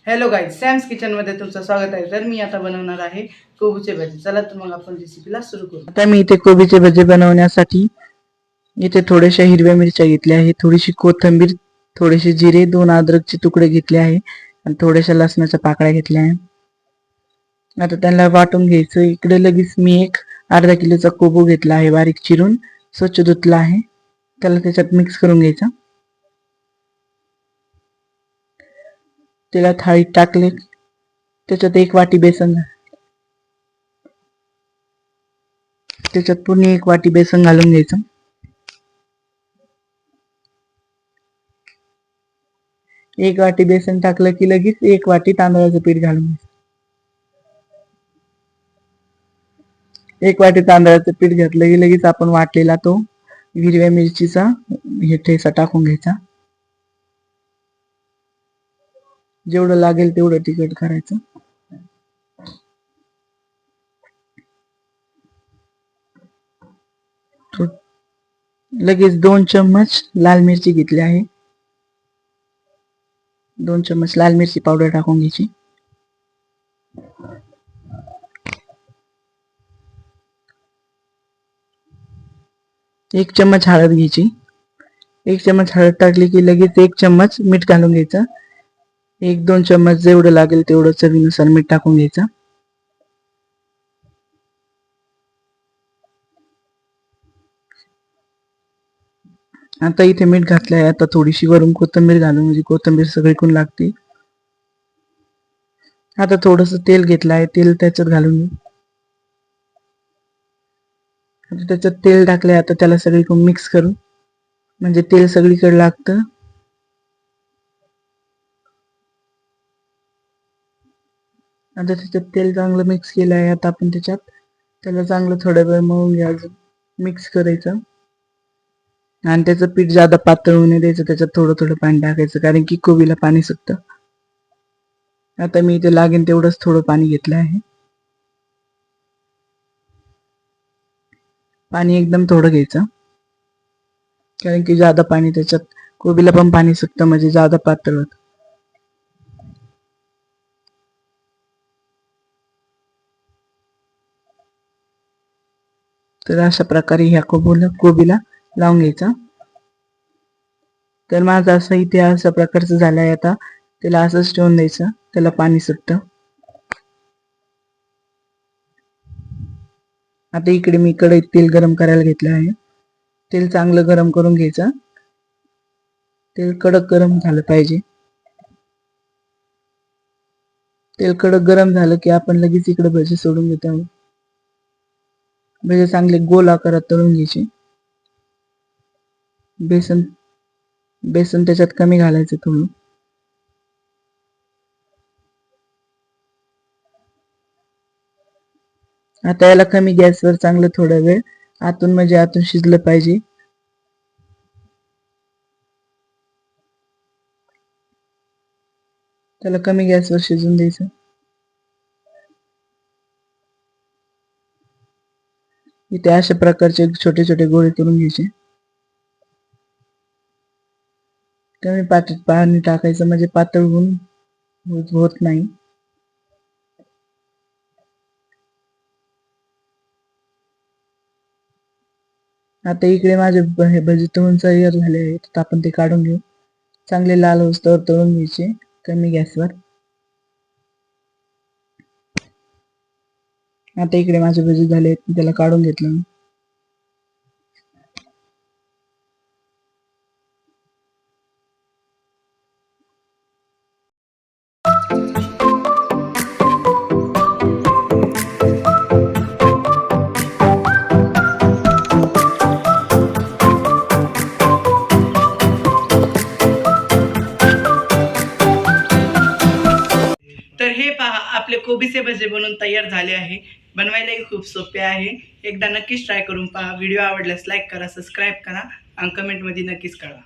Hello guys, Sam's किचनमध्ये तुमचं स्वागत आहे। तर मी आता बनवणार आहे कोबीचे भजे। चला तर मग आपण रेसिपीला सुरू करू। आता मी इथे कोबीचे भजे बनवण्यासाठी इथे थोड्याशा हिरव्या मिरच्या घेतल्या आहेत, थोडीशी कोथिंबीर, थोडेसे जिरे, 2 अद्रकचे तुकडे घेतले आहे आणि थोड्याशा लसणाच्या पाकळ्या घेतल्या आहे। आता त्यांना वाटून घ्यायचं। इकडे लगेच मी एक अर्धा किलोचा कोबू घेतला आहे, बारीक चिरून स्वच्छ धुतला आहे। त्याला त्याच्यात मिक्स करून घ्यायचा। त्याला थाळीत टाकले, त्याच्यात 1 वाटी बेसन, त्याच्यात पुन्हा 1 वाटी बेसन घालून घ्यायचं। 1 वाटी बेसन टाकलं की लगेच 1 वाटी तांदळाचं पीठ घालून घ्यायचं। 1 वाटी तांदळाचं पीठ घातलं की लगेच आपण वाटलेला तो हिरव्या मिरचीचा हे ठेचा टाकून घ्यायचा। जेवढं लागेल तेवढं तिखट करायचं। लगेच 2 चम्मच लाल मिरची घेतली आहे, 2 चम्मच लाल मिरची पावडर टाकून घ्यायची। 1 चम्मच हळद घ्यायची। 1 चम्मच हळद टाकली की लगेच 1 चम्मच मीठ घालून घ्यायचं। 1-2 चम्मच जेवढं लागेल तेवढं चवीनुसार मीठ टाकून घ्यायचं। आता इथे मीठ घातलंय, आता थोडीशी वरून कोथिंबीर घालू, म्हणजे कोथिंबीर सगळीकडून लागते। आता थोडंसं तेल घेतलं आहे, तेल त्याच्यात घालून घेऊ। आता त्याच्यात तेल टाकलंय, आता त्याला सगळीकडून मिक्स करू, म्हणजे तेल सगळीकडे लागतं। आता त्याच्यात तेल चांगलं मिक्स केलं आहे। आता आपण त्याला चांगलं थोडा वेळ मळून घ्यायचं, मिक्स करायचं आणि त्याचं पीठ जादा पातळ होऊ नाही द्यायचं। त्याच्यात थोडं थोडं पाणी टाकायचं, कारण की कोबीला पाणी सुटतं। आता मी इथे लागेल तेवढंच थोडं पाणी घेतलं आहे। पाणी एकदम थोडं घ्यायचं, कारण की जादा पाणी त्याच्यात कोबीला पण पाणी सुटतं, म्हणजे जादा पातळ होतं। तर अशा प्रकारे ह्या कोबीला लावून घ्यायचा। तर माझं असं इथे अशा प्रकारचं झालंय। आता त्याला असंच ठेवून द्यायचं, त्याला पाणी सुटतं। आता इकडे मी कढईत तेल गरम करायला घेतलं आहे। तेल चांगलं गरम करून घ्यायचं, तेल कडक गरम झालं पाहिजे। तेल कडक गरम झालं की आपण लगेच इकडे भजी सोडून घेतो। भजे चांगले गोल आकारात तळून घ्यायचे। बेसन त्याच्यात कमी घालायचं थोडं। आता याला कमी गॅसवर चांगलं थोडा वेळ आतून, म्हणजे आतून शिजलं पाहिजे। त्याला कमी गॅसवर शिजून द्यायचं। इथे अशा प्रकारचे छोटे छोटे गोळे करून घ्यायचे। कमी पाणी टाकायचं, म्हणजे पातळ होत नाही। आता इकडे माझे भजी तळून तयार झाले आहेत, तर आपण ते काढून घेऊ। चांगले लाल होईस्तोवर तळून घ्यायचे कमी गॅसवर। आता इकडे माझे भजी झाले आहेत, त्याला काढून घेतलं मी। तर हे पहा, आपले कोबीचे भजे बनवून तयार झाले आहे। बनवायलाही खूप सोपे आहे। एकदा नक्कीच ट्राय करून पहा। व्हिडिओ आवडल्यास लाईक करा, सबस्क्राईब करा आणि कमेंटमध्ये नक्कीच कळवा।